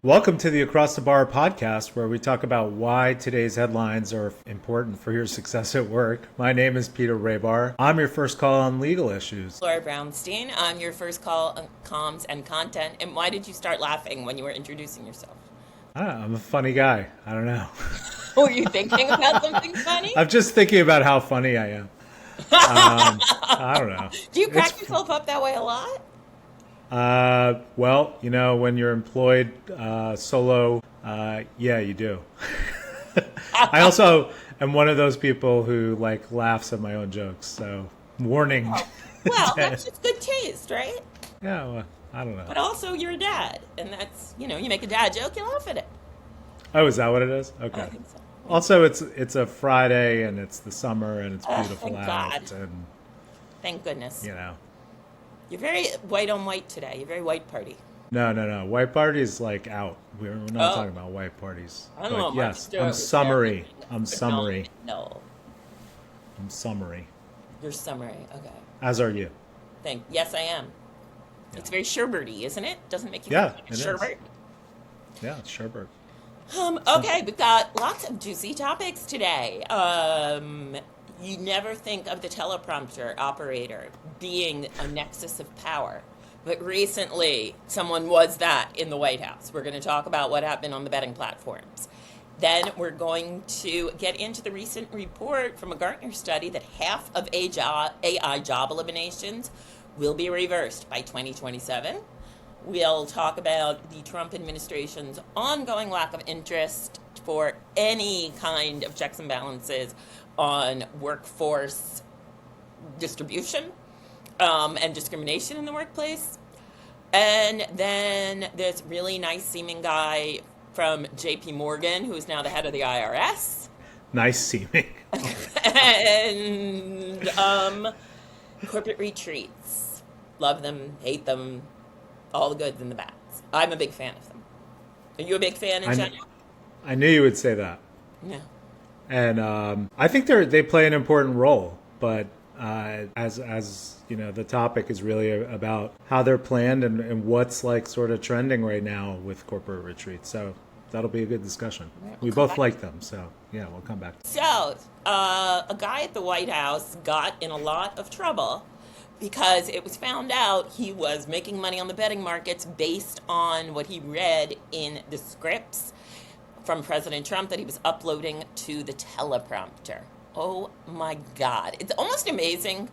Welcome to the Across the Bar podcast, where we talk about why today's headlines are important for your success at work. My name is Peter Raybar. I'm your first call on legal issues. Laura Brownstein, I'm your first call on comms and content. And why did you start laughing when you were introducing yourself? I don't know, I'm a funny guy. I don't know. Were you thinking about something funny? I'm just thinking about how funny I am. I don't know. Do you crack yourself up that way a lot? Well, when you're employed solo, yeah, you do. I also am one of those people who laughs at my own jokes. So, warning. Oh. Well, that's just good taste, right? Yeah, well, I don't know. But also, you're a dad, and that's you make a dad joke, you laugh at it. Oh, is that what it is? Okay. I think so. Also, it's a Friday and it's the summer and it's beautiful thank out. God. And Thank goodness. You're very white on white today. You're very white party. No. White party's out. We're not talking about white parties. I don't know. Yes, I'm summery. No. I'm summery. You're summery. Okay. As are you. Yes, I am. Yeah. It's very sherbety, isn't it? Doesn't make you Yeah, feel like it is. sherbet? Yeah, it's sherbet. Okay, we've got lots of juicy topics today. You never think of the teleprompter operator being a nexus of power, but recently someone was that in the White House. We're going to talk about what happened on the betting platforms. Then we're going to get into the recent report from a Gartner study that half of AI job eliminations will be reversed by 2027. We'll talk about the Trump administration's ongoing lack of interest for any kind of checks and balances on workforce distribution and discrimination in the workplace. And then this really nice seeming guy from JP Morgan, who is now the head of the IRS. Nice seeming. And corporate retreats. Love them, hate them, all the goods and the bads. I'm a big fan of them. Are you a big fan in general? I knew you would say that. Yeah. And I think they play an important role, but as the topic is really about how they're planned and what's sort of trending right now with corporate retreats. So that'll be a good discussion. We both like them, so yeah, we'll come back. So a guy at the White House got in a lot of trouble because it was found out he was making money on the betting markets based on what he read in the scripts from President Trump that he was uploading to the teleprompter. Oh my God. It's almost amazing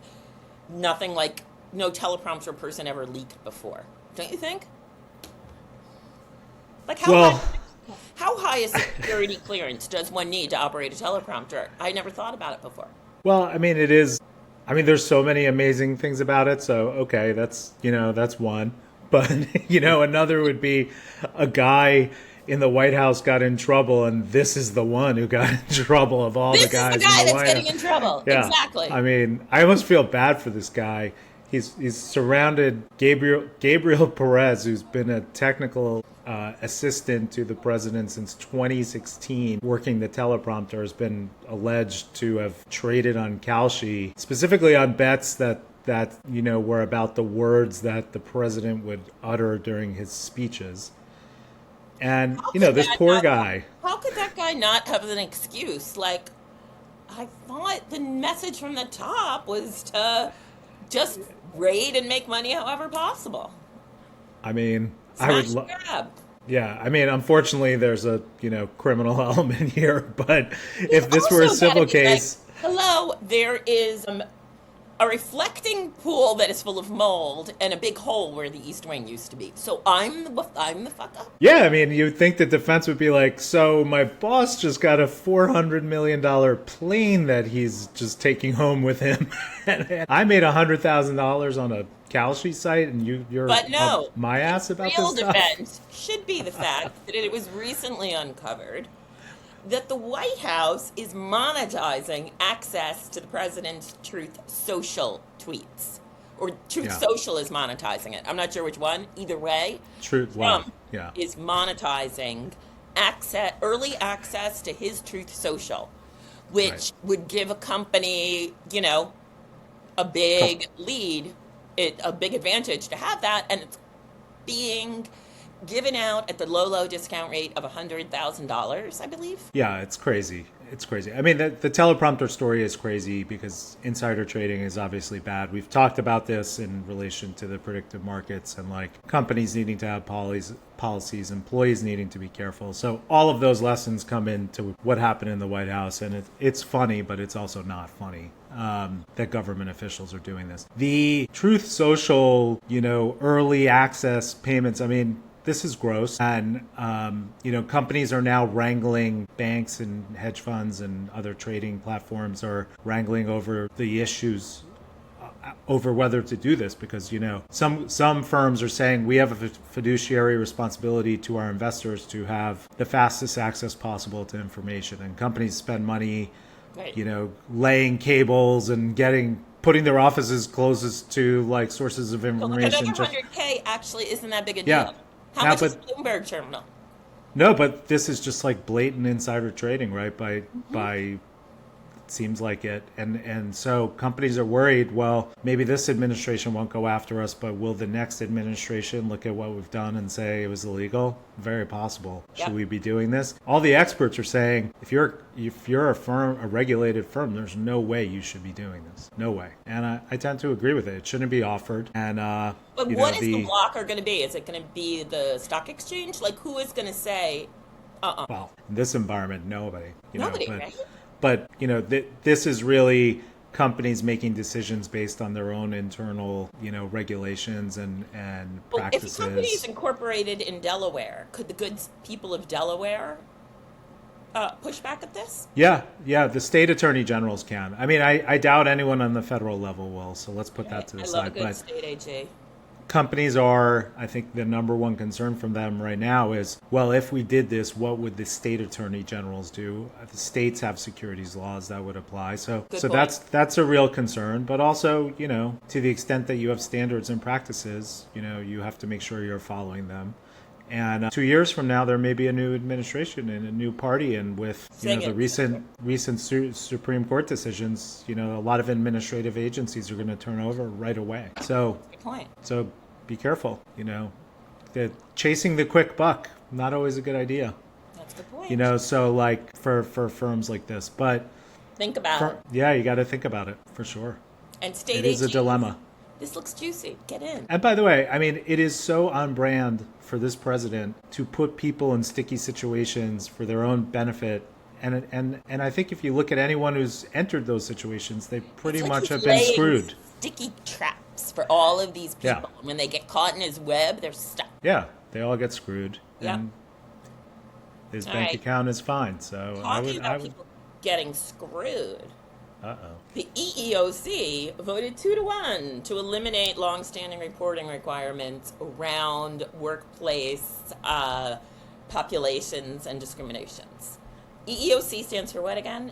no teleprompter person ever leaked before. Don't you think? How high a security clearance does one need to operate a teleprompter? I never thought about it before. Well, it is. There's so many amazing things about it. So, okay, that's one. But, another would be a guy in the White House got in trouble, and this is the one who got in trouble of all the guys. This is the guy in the that's White getting House. in trouble. Yeah. Exactly. I almost feel bad for this guy. He's surrounded Gabriel Perez, who's been a technical assistant to the president since 2016, working the teleprompter, has been alleged to have traded on Kalshi, specifically on bets that were about the words that the president would utter during his speeches. And, this poor guy. How could that guy not have an excuse? I thought the message from the top was to just raid and make money however possible. I would love. Yeah, unfortunately, there's a criminal element here. But if this were a civil case, hello, there is a reflecting pool that is full of mold and a big hole where the East Wing used to be. So I'm the fuck up. Yeah, you'd think the defense would be like, so my boss just got a $400 million plane that he's just taking home with him. And I made $100,000 on a Kalshi site, and you're up my ass about this stuff? The real defense should be the fact that it was recently uncovered that the White House is monetizing access to the president's Truth Social tweets. Or Truth Social is monetizing it. I'm not sure which one. Either way, Trump is monetizing early access to his Truth Social, which would give a company, a big lead, a big advantage to have that, and it's being given out at the low discount rate of $100,000, I believe. Yeah, it's crazy. It's crazy. I mean, the teleprompter story is crazy because insider trading is obviously bad. We've talked about this in relation to the predictive markets and like companies needing to have policies, employees needing to be careful. So all of those lessons come into what happened in the White House. And it's funny, but it's also not funny that government officials are doing this. The Truth Social, early access payments, I mean, this is gross. And, companies are now wrangling, banks and hedge funds and other trading platforms are wrangling over the issues over whether to do this because, some firms are saying we have a fiduciary responsibility to our investors to have the fastest access possible to information. And companies spend money, Right. Laying cables and putting their offices closest to like sources of So information. another 100K actually isn't that big a deal. Yeah. How Now, much is but- Bloomberg terminal? No, but this is just like blatant insider trading, right? By seems like it. And so companies are worried, well, maybe this administration won't go after us, but will the next administration look at what we've done and say it was illegal? Very possible. Yep. Should we be doing this? All the experts are saying if you're a regulated firm, there's no way you should be doing this. No way. And I tend to agree with it. It shouldn't be offered. And But what is the blocker going to be? Is it going to be the stock exchange? Like, who is going to say, well, in this environment, nobody. Nobody, but, right? But, this is really companies making decisions based on their own internal, regulations and Well, practices. if a company is incorporated in Delaware, could the good people of Delaware push back at this? Yeah, the state attorney generals can. I mean, I doubt anyone on the federal level will, so let's put that to the I side. love a good But state AG. companies are, I think the number one concern from them right now is, well, if we did this, what would the state attorney generals do? The states have securities laws that would apply. So Good so point. that's a real concern. But also, to the extent that you have standards and practices, you have to make sure you're following them. And 2 years from now, there may be a new administration and a new party. And with the recent Supreme Court decisions, a lot of administrative agencies are going to turn over right away. So Good point. so be careful, chasing the quick buck, not always a good idea, That's a good point. so like for firms like this, but Think about it. yeah, you got to think about it for sure. And state It is a AG, dilemma. This looks juicy. Get in. And by the way, I mean, it is so on brand for this president to put people in sticky situations for their own benefit. And I think if you look at anyone who's entered those situations, they pretty It's like much he's have been laying screwed. Sticky traps for all of these people. Yeah. When they get caught in his web, they're stuck. Yeah, they all get screwed. Yep. And his All bank right. account is fine. So Talking about people getting screwed. Uh-oh. The EEOC voted 2-1 to eliminate long-standing reporting requirements around workplace populations and discriminations. EEOC stands for what again?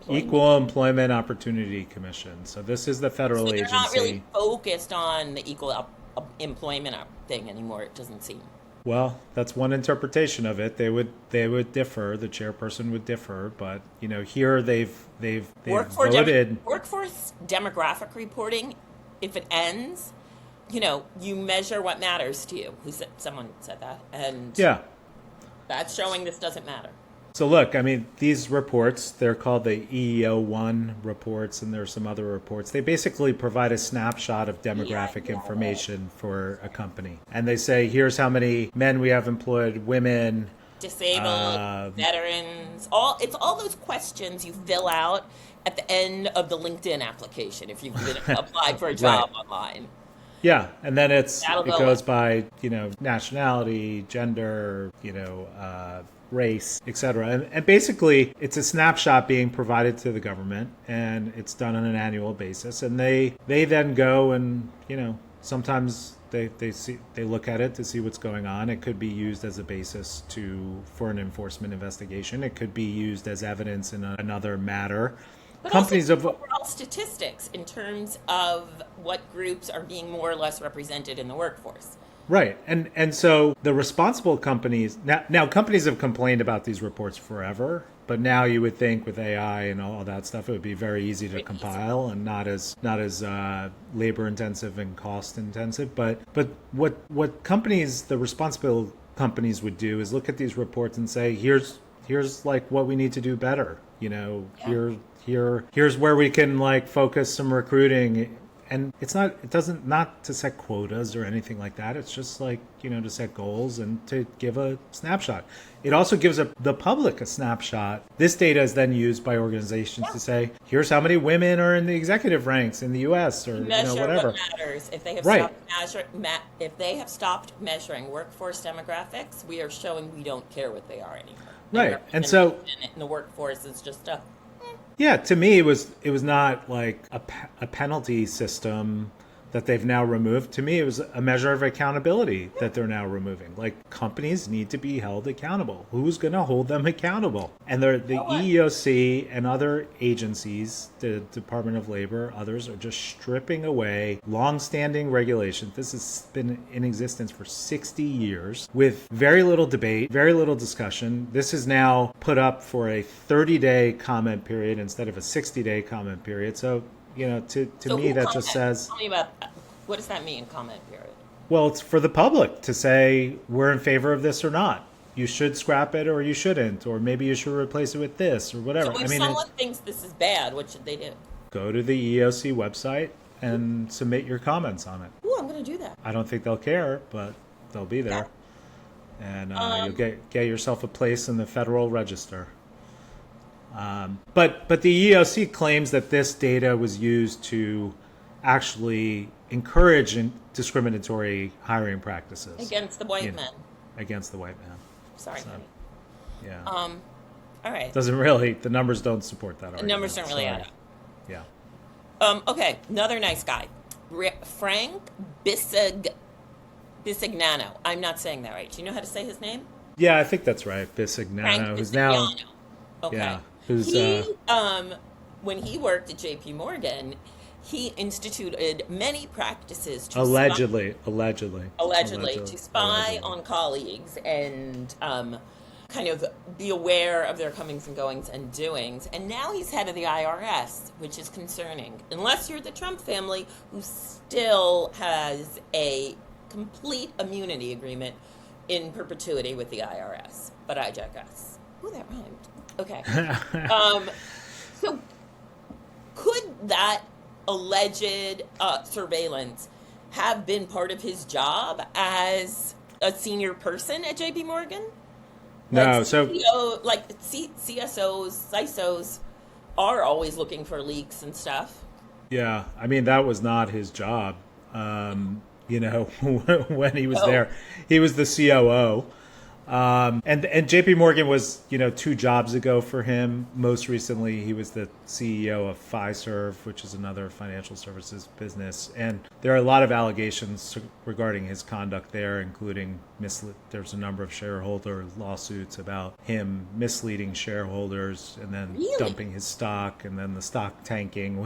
Equal Employment Opportunity Commission. So this is the federal So they're agency. not really focused on the equal employment thing anymore, it doesn't seem. Well, that's one interpretation of it. They would differ. The chairperson would differ, but here they've voted. Workforce demographic reporting, if it ends, you measure what matters to you. Someone said that, and Yeah. that's showing this doesn't matter. So look, I mean, these reports, they're called the EEO1 reports, and there's some other reports. They basically provide a snapshot of demographic information for a company. And they say, here's how many men we have employed, women, Disabled, veterans, it's all those questions you fill out at the end of the LinkedIn application if you've been applied for a job online. Yeah, and then it That'll go goes up. by, nationality, gender, race, etc. And basically, it's a snapshot being provided to the government, and it's done on an annual basis. And they then go and, sometimes they look at it to see what's going on. It could be used as a basis for an enforcement investigation. It could be used as evidence in another matter. But Companies also of overall statistics in terms of what groups are being more or less represented in the workforce. Right. And so the responsible companies, now companies have complained about these reports forever. But now you would think with AI and all that stuff, it would be very easy to Very easy. compile and not as labor intensive and cost intensive. But what companies, the responsible companies, would do is look at these reports and say, here's like what we need to do better. You know, here's where we can like focus some recruiting. And it doesn't, not to set quotas or anything like that. It's just like, you know, to set goals and to give a snapshot. It also gives the public a snapshot. This data is then used by organizations to say, here's how many women are in the executive ranks in the U.S. or whatever. What matters. If they have if they have stopped measuring workforce demographics, we are showing we don't care what they are anymore. Right. And so in the workforce is just yeah, to me, it was not like a penalty system that they've now removed. To me, it was a measure of accountability that they're now removing. Like, companies need to be held accountable. Who's going to hold them accountable? And the EEOC and other agencies, the Department of Labor, others, are just stripping away long-standing regulations. This has been in existence for 60 years with very little debate, very little discussion. This is now put up for a 30-day comment period instead of a 60-day comment period. So, you know, to me, that just says... Tell me about what does that mean, comment period? Well, it's for the public to say, we're in favor of this or not. You should scrap it or you shouldn't, or maybe you should replace it with this or whatever. So if someone thinks this is bad, what should they do? Go to the EEOC website and submit your comments on it. Ooh, I'm going to do that. I don't think they'll care, but they'll be there. Yeah. And you'll get yourself a place in the Federal Register. But the EEOC claims that this data was used to actually encourage discriminatory hiring practices against the white men. Against the white man. Sorry. So, yeah. All right. Doesn't really. The numbers don't support that argument. The numbers don't really add up. Yeah. Okay. Another nice guy, Frank Bisignano. I'm not saying that right. Do you know how to say his name? Yeah, I think that's right. Bisignano, who's now. Okay. Yeah. When he worked at J.P. Morgan, he instituted many practices to allegedly to spy on colleagues and kind of be aware of their comings and goings and doings. And now he's head of the IRS, which is concerning. Unless you're the Trump family, who still has a complete immunity agreement in perpetuity with the IRS. But I digress. Ooh, that rhymed. Okay. So could that alleged surveillance have been part of his job as a senior person at JP Morgan? No, CSOs, CISOs are always looking for leaks and stuff. Yeah, I mean, that was not his job. When he was there, he was the COO. And JP Morgan was, 2 jobs ago for him. Most recently, he was the CEO of Fiserv, which is another financial services business. And there are a lot of allegations regarding his conduct there, including there's a number of shareholder lawsuits about him misleading shareholders and then dumping his stock, and then the stock tanking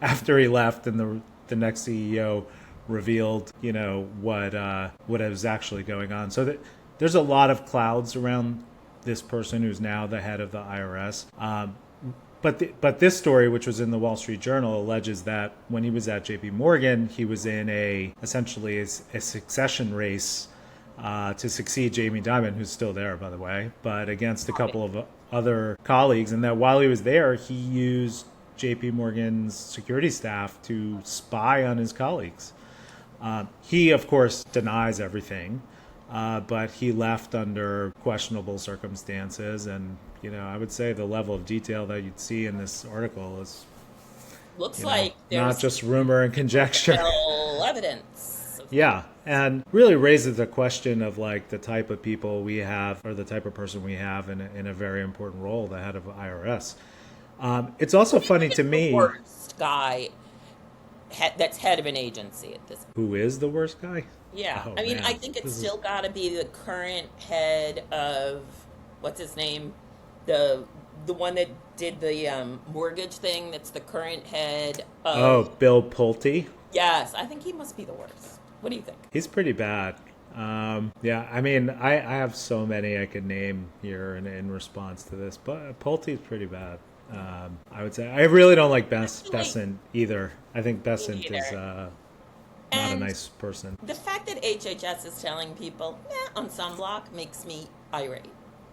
after he left, and the next CEO revealed, what was actually going on. So there's a lot of clouds around this person who's now the head of the IRS. But this story, which was in the Wall Street Journal, alleges that when he was at JP Morgan, he was in essentially a succession race to succeed Jamie Dimon, who's still there, by the way, but against a couple of other colleagues. And that while he was there, he used JP Morgan's security staff to spy on his colleagues. He, of course, denies everything. But he left under questionable circumstances, and I would say the level of detail that you'd see in this article is looks like there's not just rumor and conjecture. Evidence. Yeah, and really raises the question of like the type of people we have, or the type of person we have in a very important role, the head of IRS. It's also funny to me. The worst guy that's head of an agency at this point. Who is the worst guy? Yeah, Oh, I mean, man. I think it's still got to be the current head of, what's his name? The one that did the mortgage thing, that's the current head of... Bill Pulte? Yes, I think he must be the worst. What do you think? He's pretty bad. Yeah, I mean, I have so many I could name here in response to this, but Pulte's pretty bad. I would say I really don't like Actually, Besant either. I think me Besant is neither. not a And nice person. the fact that HHS is telling people, on sunblock makes me irate.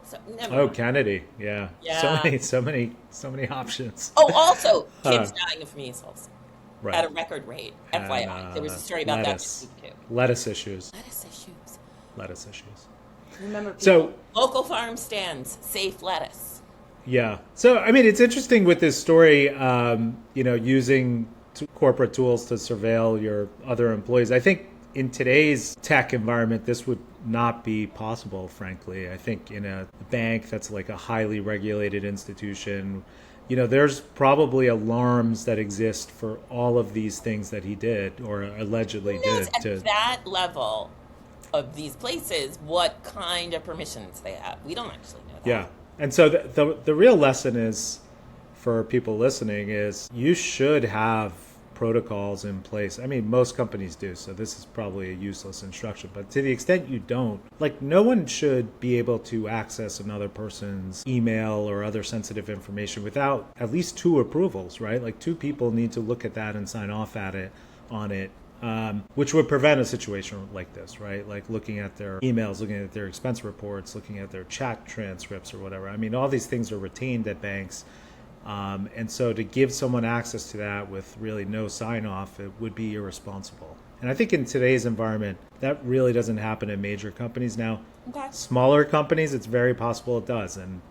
So never Oh, mind. Kennedy, yeah, Yeah. so many options. Oh, also, Uh, kids dying of measles at right, a record rate. and FYI. There was a story about that this week too. lettuce issues, Lettuce issues. lettuce issues. Remember, people, So local farm stands, safe lettuce. yeah. So, I mean, it's interesting with this story, using corporate tools to surveil your other employees. I think in today's tech environment, this would not be possible, frankly. I think in a bank that's like a highly regulated institution, there's probably alarms that exist for all of these things that he did or allegedly Who knows did at to, that level of these places what kind of permissions they have? We don't actually know yeah. that. And so the real lesson is for people listening is you should have protocols in place. I mean, most companies do, so this is probably a useless instruction. But to the extent you don't, like, no one should be able to access another person's email or other sensitive information without at least two approvals, right? Like, two people need to look at that and sign off at it on it. Which would prevent a situation like this, right? Like looking at their emails, looking at their expense reports, looking at their chat transcripts or whatever. I mean, all these things are retained at banks. And so to give someone access to that with really no sign off, it would be irresponsible. And I think in today's environment, that really doesn't happen in major companies now. Okay. Smaller companies, it's very possible it does. And,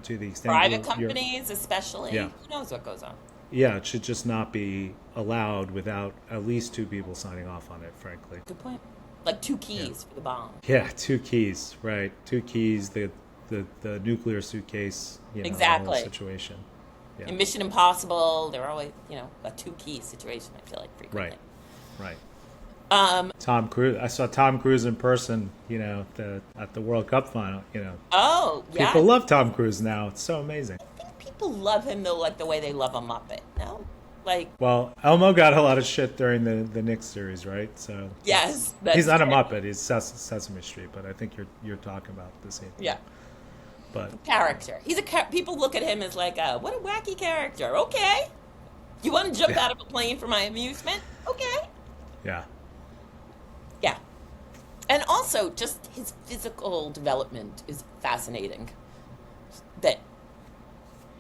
to the extent Private you're companies, especially, yeah. who knows what goes on? Yeah, it should just not be allowed without at least two people signing off on it, frankly. Good point. Like two Yeah. keys for the bomb. Yeah, two keys, right? Two keys, the nuclear suitcase, the whole Exactly. situation. Yeah. In Mission Impossible, they're always, a two key situation, I feel like, Right, frequently. right. Um, Tom Cruise. I saw Tom Cruise in person, at the World Cup final. oh, yeah. People love Tom Cruise now. It's so amazing. I think people love him, though, like the way they love a Muppet. No? Like, Well, Elmo got a lot of shit during the Knicks series, right? So yes. he's That's not a true. Muppet. He's Sesame Street, but I think you're talking about the same thing. Yeah. But Character. People look at him as like, what a wacky character. Okay. You want to jump yeah, out of a plane for my amusement? Okay. yeah, Yeah. And also, just his physical development is fascinating. That,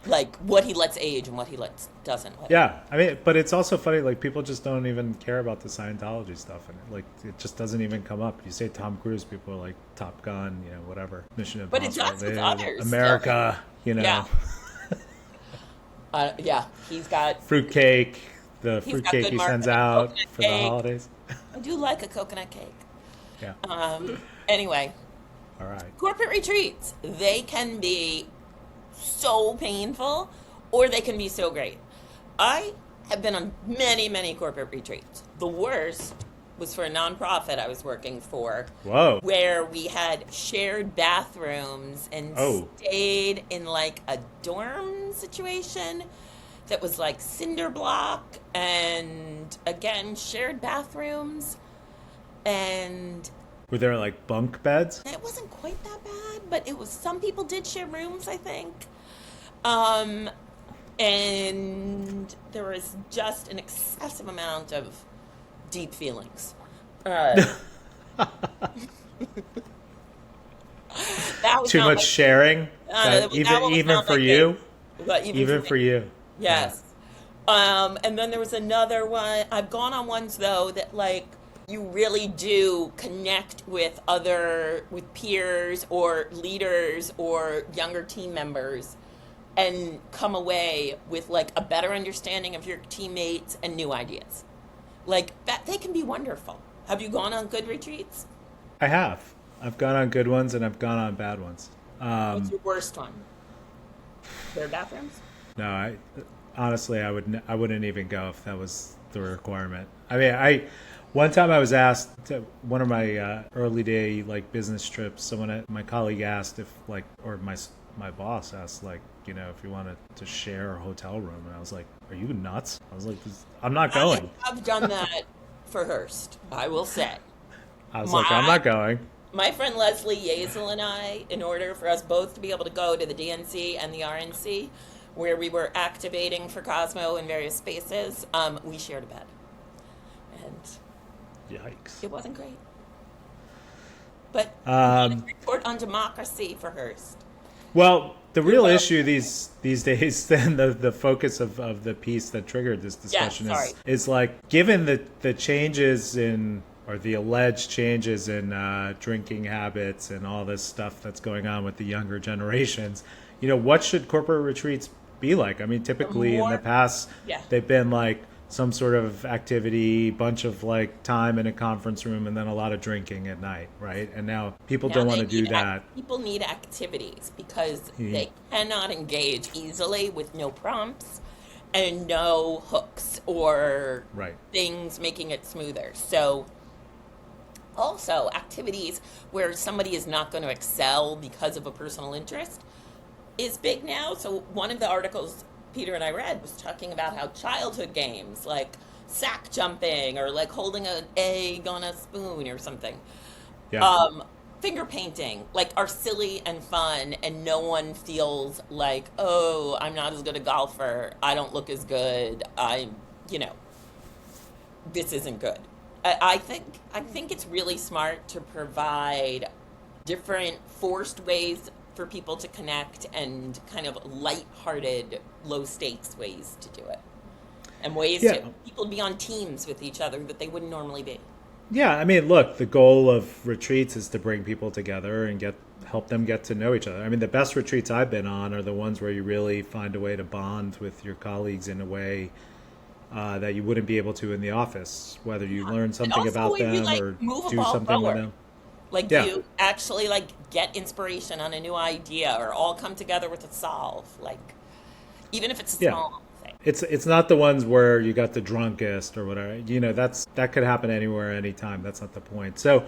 like, what he lets age and what he doesn't let age. yeah. I mean, but it's also funny. Like people just don't even care about the Scientology stuff, and it just doesn't even come up. You say Tom Cruise, people are like Top Gun, whatever, Mission But it Impossible, does with others still. America, Yeah. Yeah. fruitcake, the He's got fruitcake good he sends marketing. out Coconut for the cake. holidays. I do like a coconut cake. Yeah. Anyway, All right. corporate retreats, they can be so painful or they can be so great. I have been on many, many corporate retreats. The worst was for a nonprofit I was working for, Whoa. where we had shared bathrooms and Oh. stayed in like a dorm situation that was like cinder block and again shared bathrooms, and Were there like bunk beds? it wasn't quite that bad, but it was, some people did share rooms, I think. Um, and there was just an excessive amount of deep feelings. That was Too not much sharing? that Even one was even not for my you? case. But Even for you? yes. And then there was another one. I've gone on ones though that like you really do connect with peers or leaders or younger team members and come away with like a better understanding of your teammates and new ideas. Like that, they can be wonderful. Have you gone on good retreats? I have. I've gone on good ones and I've gone on bad ones. What's your worst one? Their bathrooms? No, honestly I wouldn't even go if that was the requirement. I mean, one time I was asked to one of my early day like business trips. My colleague asked if like, or my boss asked like, if you wanted to share a hotel room, and I was like, "Are you nuts?" I was like, "I'm not going." I've done that for Hearst, I will say. I was like, I'm My not going. my friend Leslie Yazel and I, in order for us both to be able to go to the DNC and the RNC, where we were activating for Cosmo in various spaces, we shared a bed, and Yikes. it wasn't great. But Um, report on democracy for Hearst. well, the real Well, issue these days, then the focus of the piece that triggered this yes, discussion sorry. is like, given the changes in, or the alleged changes in drinking habits and all this stuff that's going on with the younger generations, what should corporate retreats be like? I mean, typically in the More, past, yeah. they've been like some sort of activity, bunch of like time in a conference room, and then a lot of drinking at night, right? And now people Now don't want they to do need that. people need activities because Hmm. they cannot engage easily with no prompts and no hooks or Right. things making it smoother. So also activities where somebody is not going to excel because of a personal interest is big now. So one of the articles Peter and I read was talking about how childhood games like sack jumping or like holding an egg on a spoon or something, Yeah. um, finger painting, like are silly and fun, and no one feels like, oh, I'm not as good a golfer. I don't look as good. You know, this isn't good. I think it's really smart to provide different forced ways for people to connect and kind of light-hearted, low stakes ways to do it, and ways Yeah. to people to be on teams with each other that they wouldn't normally be. Yeah, I mean, look, the goal of retreats is to bring people together and help them get to know each other. I mean, the best retreats I've been on are the ones where you really find a way to bond with your colleagues in a way that you wouldn't be able to in the office, whether you learn And something also about where you them like or move a do ball something with forward. them. Like Yeah, you actually like get inspiration on a new idea or all come together with a solve. Like even if it's a yeah. small thing. It's not the ones where you got the drunkest or whatever. That could happen anywhere, anytime. That's not the point. So,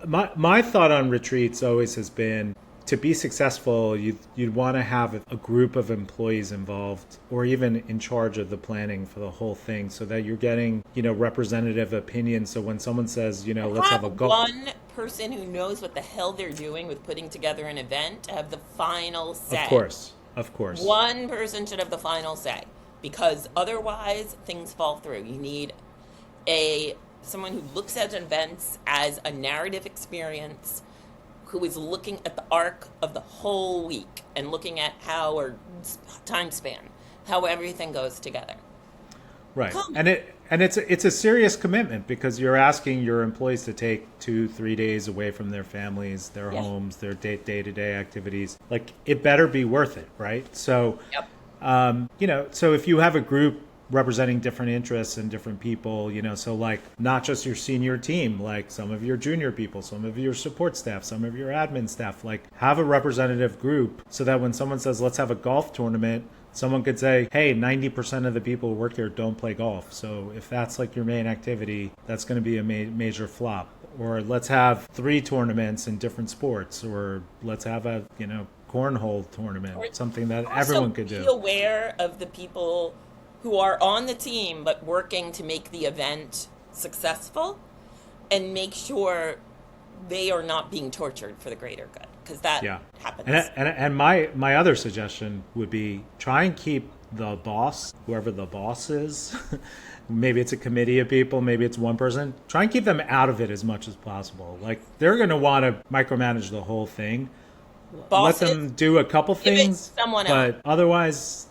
my thought on retreats always has been, to be successful, you'd want to have a group of employees involved or even in charge of the planning for the whole thing, so that you're getting, representative opinions. So when someone says, let's have Have a goal. one person who knows what the hell they're doing with putting together an event to have the final Of say. course. Of course. One person should have the final say because otherwise things fall through. You need a someone who looks at events as a narrative experience, who is looking at the arc of the whole week and looking at how, or time span, how everything goes together. Right. Come. And it's a serious commitment, because you're asking your employees to take 2-3 days away from their families, their Yeah. homes, their day-to-day activities. Like, it better be worth it, right? So, Yep. so if you have a group representing different interests and different people, so like not just your senior team, like some of your junior people, some of your support staff, some of your admin staff, like have a representative group, so that when someone says, let's have a golf tournament, someone could say, hey, 90% of the people who work here don't play golf. So if that's like your main activity, that's going to be a major flop. Or let's have 3 tournaments in different sports, or let's have a, cornhole tournament, Or something that also everyone could be do. aware of the people who are on the team but working to make the event successful, and make sure they are not being tortured for the greater good, because that Yeah. happens. And my other suggestion would be, try and keep the boss, whoever the boss is, maybe it's a committee of people, maybe it's one person, try and keep them out of it as much as possible. Like, they're going to want to micromanage the whole thing. Bosses, Let them do a couple give it things, someone else. but otherwise,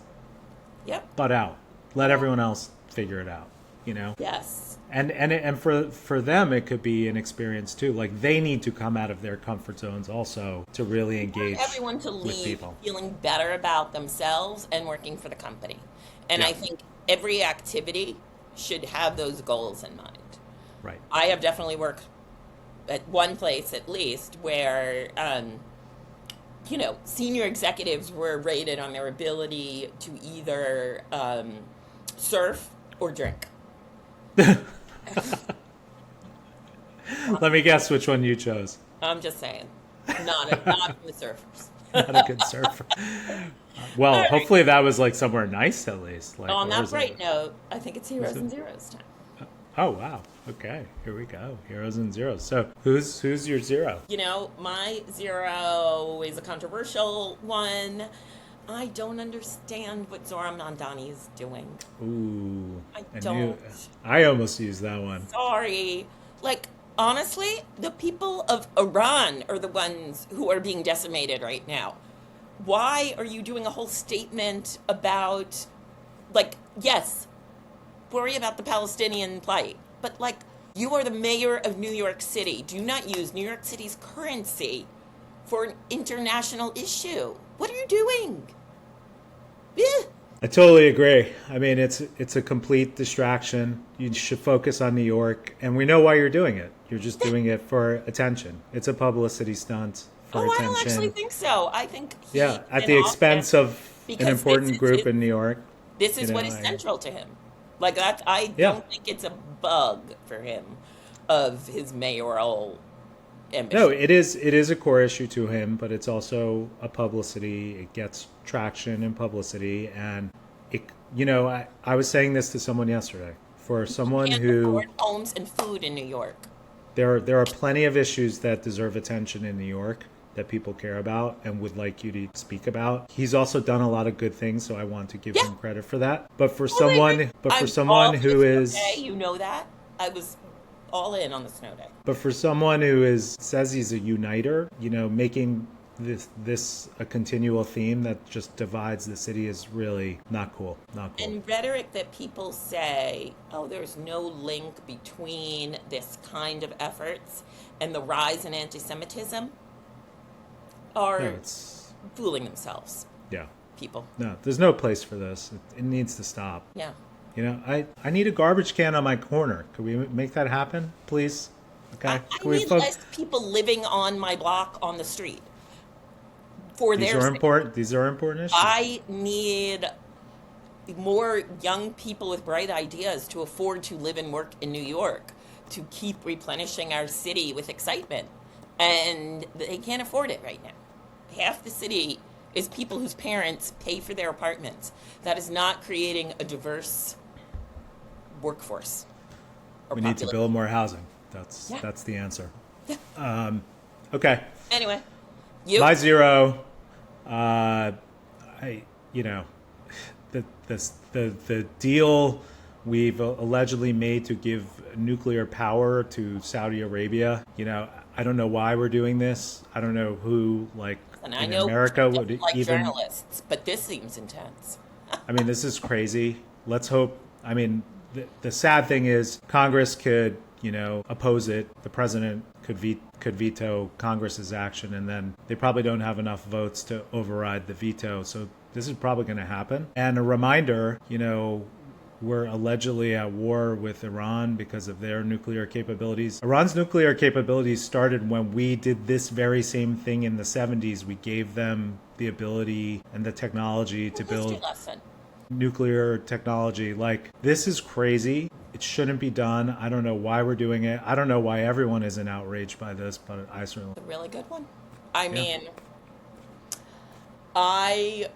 Yep. butt out. Let everyone else figure it out. Yes. And for them, it could be an experience too. Like, they need to come out of their comfort zones also to really engage Everyone to with leave people. feeling better about themselves and working for the company. And Yeah. I think every activity should have those goals in mind. Right. I have definitely worked at one place at least where, senior executives were rated on their ability to either surf or drink. Let me guess which one you chose. I'm just saying, not from the surfers. Not a good surfer. Well, right. hopefully that was like somewhere nice, at least. Like, On where that was bright it? note, I think it's heroes and zeros time. Oh, wow. Okay, here we go. Heroes and zeros. So who's your zero? You know, my zero is a controversial one. I don't understand what Zoran Mamdani is doing. Ooh, I I knew. don't. I almost used that one. Sorry. Like, honestly, the people of Iran are the ones who are being decimated right now. Why are you doing a whole statement about, like, yes, worry about the Palestinian plight, but, like, you are the mayor of New York City. Do not use New York City's currency for an international issue. What are you doing? Eh. I totally agree. I mean, it's a complete distraction. You should focus on New York, and we know why you're doing it. You're just doing it for attention. It's a publicity stunt for Oh, I don't actually attention. think so. I think Yeah, he's at in the office expense of an because important group in New York. this You is what know, is central to him. Like that, I yeah. don't think it's a bug for him of his mayoral No, ambition. it is a core issue to him, but it's also a publicity. It gets traction in publicity, and it. I was saying this to someone yesterday. For someone Can't who afford homes and food in New York. there are plenty of issues that deserve attention in New York that people care about and would like you to speak about. He's also done a lot of good things, so I want to give Yeah, him credit for that. But for totally agree. someone, but for I'm someone all for the who snow day. is You know that. I was all in on the snow day. But for someone who is says he's a uniter, making this a continual theme that just divides the city is really not cool. Not cool. And rhetoric that people say, oh, there's no link between this kind of efforts and the rise in anti-Semitism No, are it's fooling themselves, yeah. people. No, there's no place for this. It needs to stop. Yeah. I need a garbage can on my corner. Could we make that happen, please? I, Okay. I Can we need folk? less people living on my block on the street for These their are sake. important. These are important issues. I need more young people with bright ideas to afford to live and work in New York to keep replenishing our city with excitement. And they can't afford it right now. Half the city is people whose parents pay for their apartments. That is not creating a diverse workforce or We need to population. build more housing. That's Yeah. that's the answer. Yeah. Okay. Anyway, you? My zero. I you know the deal we've allegedly made to give nuclear power to Saudi Arabia. I don't know why we're doing this. I don't know who And I in know America people would don't like even. journalists, but this seems intense. I mean, this is crazy. Let's hope. I mean, the sad thing is Congress could, oppose it. The president could veto Congress's action, and then they probably don't have enough votes to override the veto. So this is probably going to happen. And a reminder, we're allegedly at war with Iran because of their nuclear capabilities. Iran's nuclear capabilities started when we did this very same thing in the 70s. We gave them the ability and the technology to History build lesson. nuclear technology. This is crazy. It shouldn't be done. I don't know why we're doing it. I don't know why everyone isn't outraged by this, but I certainly. A really good one. I Yeah. mean, I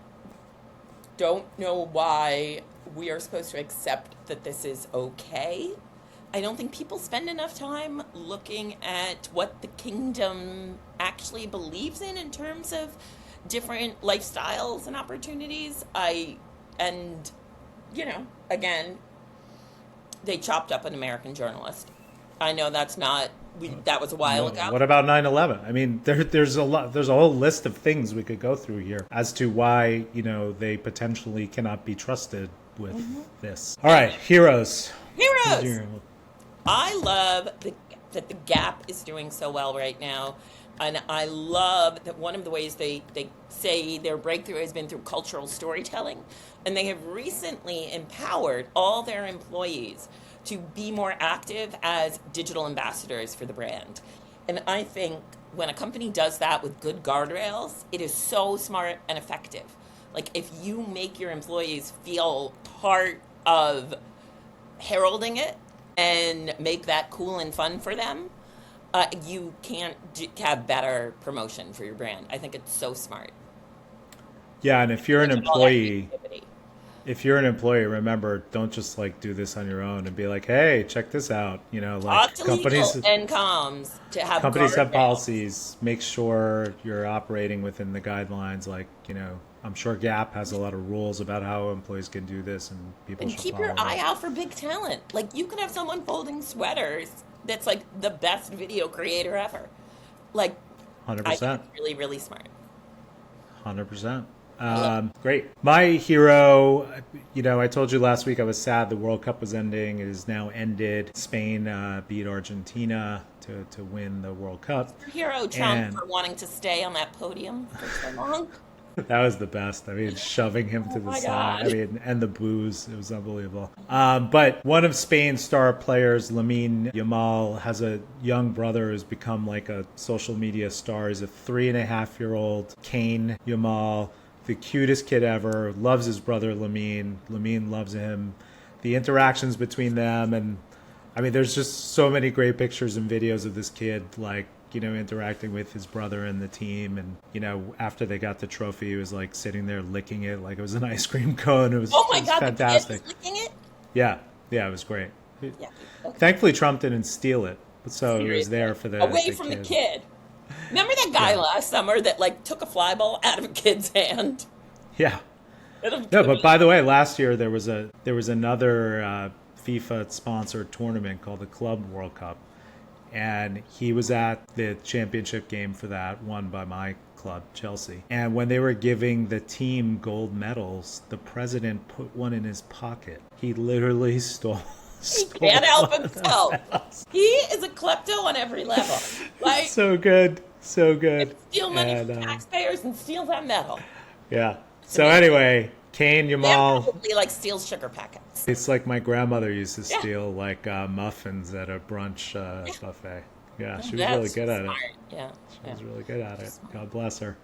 don't know why we are supposed to accept that this is okay. I don't think people spend enough time looking at what the kingdom actually believes in terms of different lifestyles and opportunities. And, again, they chopped up an American journalist. I know that was a while No, ago. what about 9/11? I mean, there's a lot. There's a whole list of things we could go through here as to why they potentially cannot be trusted with this. All right, heroes. Who's Heroes! your- I love that the Gap is doing so well right now. And I love that one of the ways they say their breakthrough has been through cultural storytelling. And they have recently empowered all their employees to be more active as digital ambassadors for the brand. And I think when a company does that with good guardrails, it is so smart and effective. Like if you make your employees feel part of heralding it and make that cool and fun for them, you can't have better promotion for your brand. I think it's so smart. Yeah, and if you're an Digital employee, activity. if you're an employee, remember, don't just like do this on your own and be like, hey, check this out. You know, like Talk to legal and comms to have companies have guardrails. policies. Make sure you're operating within the guidelines. Like, you know, I'm sure Gap has a lot of rules about how employees can do this, and people And should keep follow your eye those. out for big talent. Like you can have someone folding sweaters that's like the best video creator ever. Like I think 100%. it's really, really smart. 100%. Great. My hero, you know, I told you last week I was sad the World Cup was ending. It is now ended. Spain beat Argentina to win the World Cup. Your hero Trump And for wanting to stay on that podium for so long. that was the best. I mean, shoving him to the my side. God. I mean, and the booze. It was unbelievable. But one of Spain's star players, Lamine Yamal, has a young brother who's become like a social media star. He's a 3.5-year-old Kane Yamal, the cutest kid ever, loves his brother Lamine. Lamine loves him. The interactions between them, and I mean, there's just so many great pictures and videos of this kid, like, you know, interacting with his brother and the team. And, you know, after they got the trophy, he was like sitting there licking it like it was an ice cream cone. It was, Oh my it was God, fantastic. the kid was licking it? Yeah, it was great. Yeah. Okay. Thankfully, Trump didn't steal it, so it was there for the Away from the kid. Remember that guy last summer that like took a fly ball out of a kid's hand? Yeah. No, but by the way, last year there was another FIFA sponsored tournament called the Club World Cup, and he was at the championship game for that, won by my club, Chelsea. And when they were giving the team gold medals, the president put one in his pocket. He literally stole. He can't help himself. He is a klepto on every level. Like So good, so good. steal money And, from taxpayers and steal that medal. Yeah. So anyway, Kane That Yamal. probably like steals sugar packets. It's like my grandmother used to steal like muffins at a brunch buffet. Yeah, she was That's really good at smart. it. Yeah. She was really good at it. God bless her.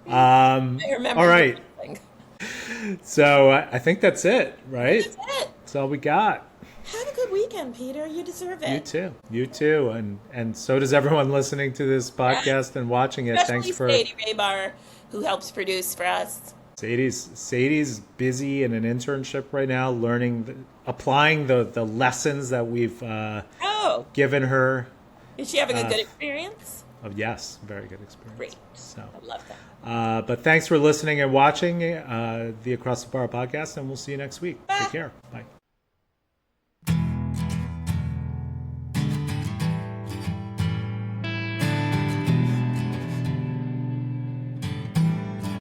I remember. All right. everything. So I think that's it, right? That's it. That's all we got. Have a good weekend, Peter. You deserve it. You too. You too. And so does everyone listening to this podcast and watching it. Especially Thanks for Sadie Raybar, who helps produce for us. Sadie's busy in an internship right now, applying the lessons that we've Oh, given her. is she having a good experience? Yes, very good experience. Great. So, I love that. but thanks for listening and watching the Across the Bar podcast, and we'll see you next week. Take care. Bye.